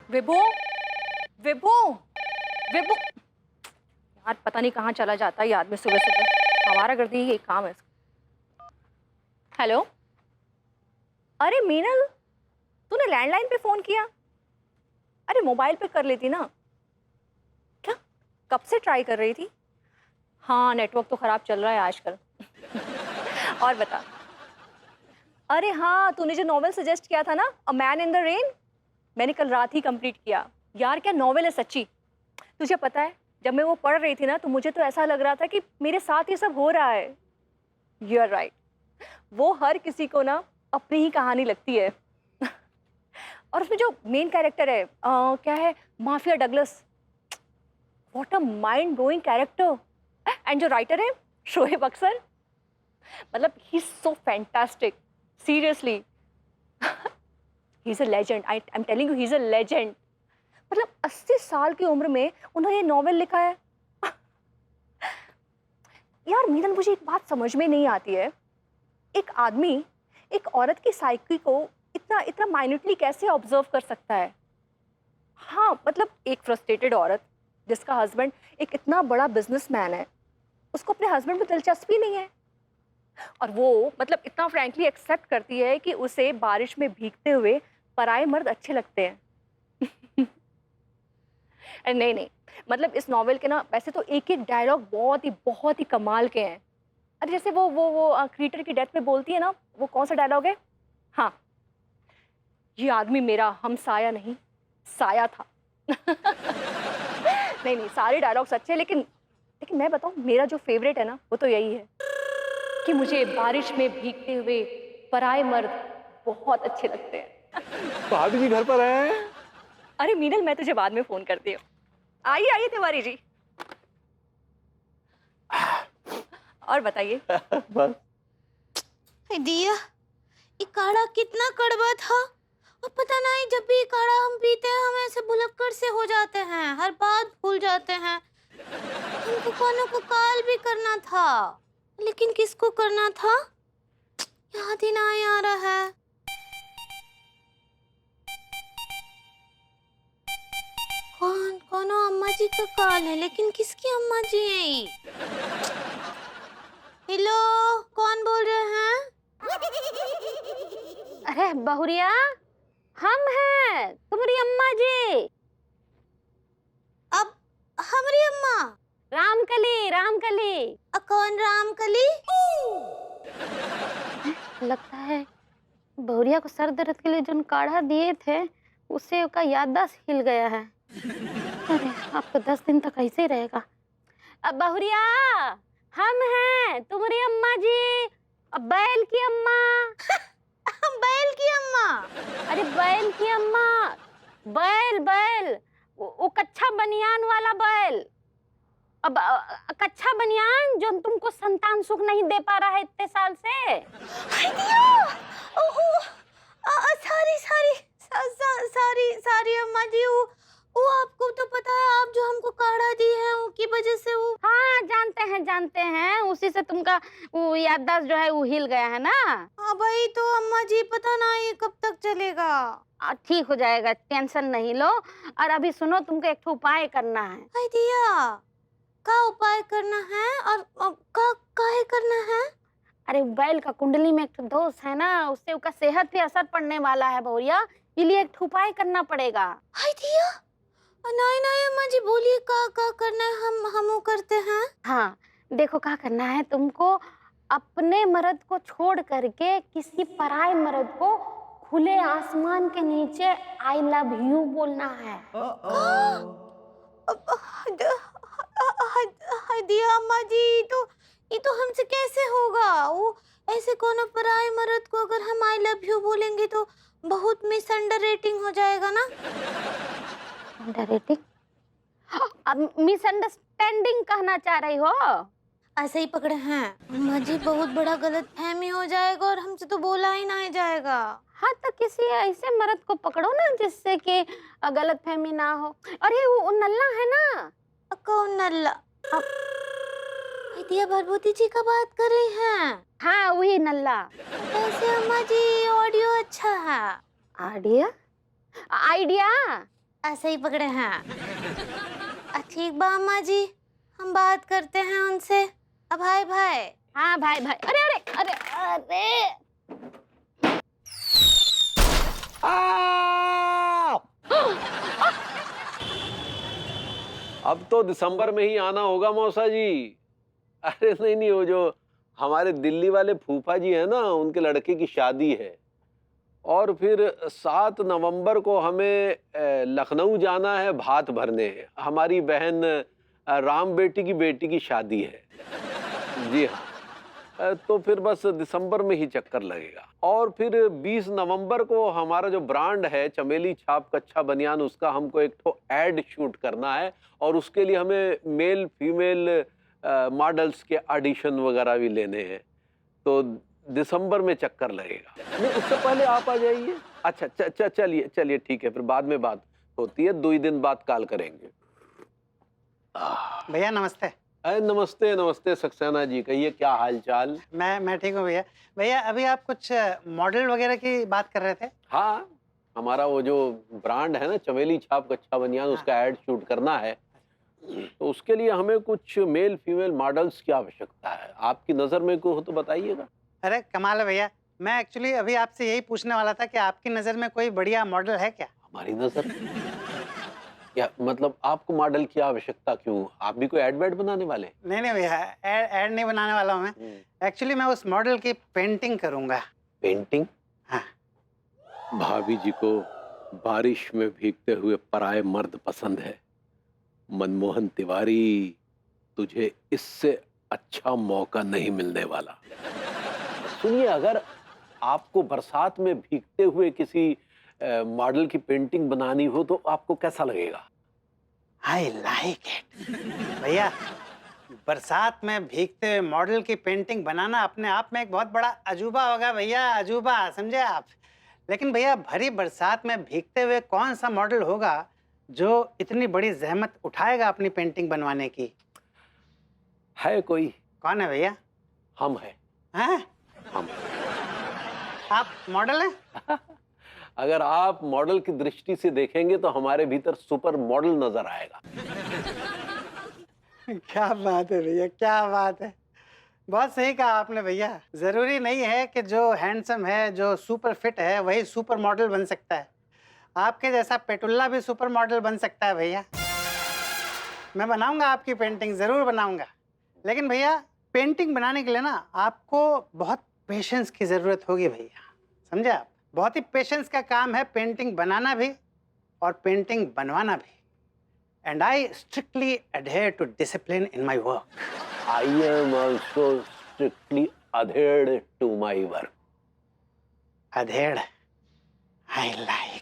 विभू, विभू, विभू। यार पता नहीं कहाँ चला जाता है ये आदमी सुबह सुबह। हमारा कर दी, ये काम है इसका। हेलो, अरे मीनल, तूने लैंडलाइन पे फोन किया? अरे मोबाइल पे कर लेती ना। क्या, कब से ट्राई कर रही थी? हाँ, नेटवर्क तो खराब चल रहा है आजकल। और बता। अरे हाँ, तूने जो नॉवेल सजेस्ट किया था ना, a man in the rain, मैंने कल रात ही कंप्लीट किया। यार क्या नॉवेल है सच्ची। तुझे पता है, जब मैं वो पढ़ रही थी ना, तो मुझे तो ऐसा लग रहा था कि मेरे साथ ये सब हो रहा है। यू आर राइट, वो हर किसी को ना अपनी ही कहानी लगती है। और उसमें जो मेन कैरेक्टर है, क्या है, mafia Douglas, what a mind blowing character. And जो राइटर है, शोएब अख्तर, मतलब he is so fantastic, seriously. He is a legend, I am telling you, he is a legend. मतलब 80 साल की उम्र में उन्होंने ये नॉवेल लिखा है। यार मीनल, मुझे एक बात समझ में नहीं आती है, एक आदमी एक औरत की साइकी को इतना इतना माइन्यूटली कैसे ऑब्जर्व कर सकता है? हाँ मतलब एक फ्रस्ट्रेटेड औरत जिसका हस्बैंड एक इतना बड़ा बिजनेसमैन है, उसको अपने हस्बैंड में दिलचस्पी नहीं है, और वो मतलब इतना फ्रैंकली एक्सेप्ट करती है कि उसे बारिश में भीगते हुए पराए मर्द अच्छे लगते हैं। अरे नहीं नहीं, मतलब इस नॉवेल के ना वैसे तो एक एक डायलॉग बहुत ही कमाल के हैं। अरे जैसे वो क्रीटर की डेथ में बोलती है ना, वो कौन सा डायलॉग है? हाँ, ये आदमी मेरा हमसाया नहीं, साया था। नहीं नहीं, सारे डायलॉग्स अच्छे हैं, लेकिन लेकिन मैं बताऊं, मेरा जो फेवरेट है ना, वो तो यही है कि मुझे बारिश में भीगते हुए पराए मर्द बहुत अच्छे लगते हैं। भाभी जी घर पर हैं? अरे मीनल, मैं तुझे बाद में फोन करती हूँ। आइए आइए तिवारी जी, और बताइए। बस। दिया, ये काढ़ा कितना कड़वा था। और पता नहीं, जब भी ये काढ़ा हम पीते हैं हम ऐसे भुलक्कड़ से हो जाते हैं, हर बात भूल जाते हैं। हमको कोनो को कॉल भी करना था, लेकिन किसको करना था याद ही नहीं आ रहा है। कोनो अम्मा जी का कॉल है, लेकिन किसकी अम्मा जी है ये? हेलो, कौन बोल रहे हैं? अरे बहुरिया, हम हैं तुम्हारी अम्मा जी। अब हमारी अम्मा? रामकली, रामकली। कौन रामकली? लगता है बहुरिया को सर दर्द के लिए जो काढ़ा दिए थे, उससे उसका याददाश्त हिल गया है। अरे अब तो 10 दिन तक ऐसे ही रहेगा। अब बहुरिया, हम हैं तुम्हारी अम्मा जी, अब बैल की अम्मा। बैल की अम्मा? अरे बैल की अम्मा, बैल बैल, वो कच्चा बनियान वाला बैल। अब कच्चा बनियान जो तुमको संतान सुख नहीं दे पा रहा है इतने साल से। सारी सारी सारी सारी अम्मा जी, वो आपको तो पता है, आप जो हमको काढ़ा दी है उसकी वजह से वो। हाँ जानते हैं, उसी से तुमका वो याददाश्त जो है वो हिल गया है ना। हाँ भाई, तो अम्मा जी पता नहीं कब तक चलेगा। ठीक हो जाएगा, टेंशन नहीं लो। और अभी सुनो, तुमको एक उपाय करना है। दिया, का उपाय करना है और का काहे करना है? अरे बैल का कुंडली में एक दोष है ना, उससे उसका सेहत पे असर पड़ने वाला है भैया, इसलिए एक उपाय करना पड़ेगा। हाय दिया, नहीं नहीं अम्मा जी, बोलिए का करना है, हम वो करते हैं। हाँ देखो, क्या करना है तुमको, अपने मर्द को छोड़ करके किसी पराये मर्द को खुले आसमान के नीचे आई लव यू बोलना है। दिया अम्मा जी, ये तो हमसे कैसे होगा? वो ऐसे कोनो पराये मर्द को अगर हम आई लव यू बोलेंगे तो बहुत मिसअंडरस्टैंडिंग हो जाएगा ना। अंडररेटिंग? अब मिसअंडरस्टैंडिंग कहना चाह रही हो? ऐसे ही पकड़े हैं अम्मा जी, बहुत बड़ा गलतफहमी हो जाएगा और हमसे तो बोला ही नहीं जाएगा। हाँ तो किसी ऐसे मर्द को पकड़ो ना जिससे कि गलतफहमी ना हो। अरे वो नल्ला है ना। कौन नल्ला? दिया भरभूति जी का बात कर रही हैं? हाँ वही नल्ला। वैसे अम्मा जी ऑडियो अच्छा है। आइडिया? आइडिया? ऐसे ही पकड़े हैं। ठीक बा अम्मा जी, हम बात करते हैं उनसे। अब भाई भाई। हाँ भाई भाई। अरे अरे अरे अरे अब तो दिसंबर में ही आना होगा मौसा जी। अरे नहीं नहीं, वो जो हमारे दिल्ली वाले फूफा जी है ना, उनके लड़के की शादी है। और फिर 7 नवंबर को हमें लखनऊ जाना है भात भरने। हमारी बहन राम बेटी की शादी है। जी हाँ। तो फिर बस दिसंबर में ही चक्कर लगेगा। और फिर 20 नवंबर को हमारा जो ब्रांड है चमेली छाप कच्छा बनियान, उसका हमको एक तो एड शूट करना है। और उसके लिए हमें मेल फीमेल मॉडल्स के ऑडिशन वगैरह भी लेने हैं। तो दिसंबर में चक्कर लगेगा। नहीं, उससे पहले आप आ जाइए। अच्छा चलिए चलिए, ठीक है, फिर बाद में बात होती है। 2 ही दिन बाद कॉल करेंगे। भैया नमस्ते। अरे नमस्ते नमस्ते सक्सेना जी, कहिए क्या हाल चाल। मैं ठीक हूँ भैया। भैया अभी आप कुछ मॉडल वगैरह की बात कर रहे थे। हाँ, हमारा वो जो ब्रांड है ना चमेली छाप कच्छा बनियान, उसका एड शूट करना है। तो उसके लिए हमें कुछ मेल फीमेल मॉडल्स की आवश्यकता है। आपकी नज़र में कोई हो तो बताइएगा। अरे कमाल है भैया, मैं एक्चुअली अभी आपसे यही पूछने वाला था कि आपकी नज़र में कोई बढ़िया मॉडल है क्या? हमारी नज़र में? क्या मतलब आपको मॉडल की आवश्यकता क्यों? आप भी कोई एड बनाने वाले? नहीं भैया, एड नहीं बनाने वाला हूँ मैं। एक्चुअली मैं उस मॉडल की पेंटिंग करूँगा। पेंटिंग? हाँ। भाभी जी को बारिश में भीगते हुए पराये मर्द पसंद है। मनमोहन तिवारी, तुझे इससे अच्छा मौका नहीं मिलने वाला। सुनिए, अगर आपको बरसात में भीगते हुए किसी मॉडल की पेंटिंग बनानी हो तो आपको कैसा लगेगा? I like it. भैया बरसात में भीगते हुए मॉडल की पेंटिंग बनाना अपने आप में एक बहुत बड़ा अजूबा होगा भैया, अजूबा, समझे आप। लेकिन भैया भरी बरसात में भीगते हुए कौन सा मॉडल होगा जो इतनी बड़ी जहमत उठाएगा अपनी पेंटिंग बनवाने की? है कोई? कौन है भैया? हम हैं। हैं? हम। आप मॉडल हैं? अगर आप मॉडल की दृष्टि से देखेंगे तो हमारे भीतर सुपर मॉडल नजर आएगा। क्या बात है भैया, क्या बात है। बहुत सही कहा आपने भैया। जरूरी नहीं है कि जो हैंडसम है, जो सुपर फिट है, वही सुपर मॉडल बन सकता है। आपके जैसा पेटुल्ला भी सुपर मॉडल बन सकता है भैया। मैं बनाऊंगा आपकी पेंटिंग, जरूर बनाऊंगा। लेकिन भैया पेंटिंग बनाने के लिए ना आपको बहुत पेशेंस की जरूरत होगी भैया, समझे आप। बहुत ही पेशेंस का काम है पेंटिंग बनाना भी और पेंटिंग बनवाना भी। And I strictly adhere to discipline in my work. I am also strictly adhered to my work. Adhered, I like.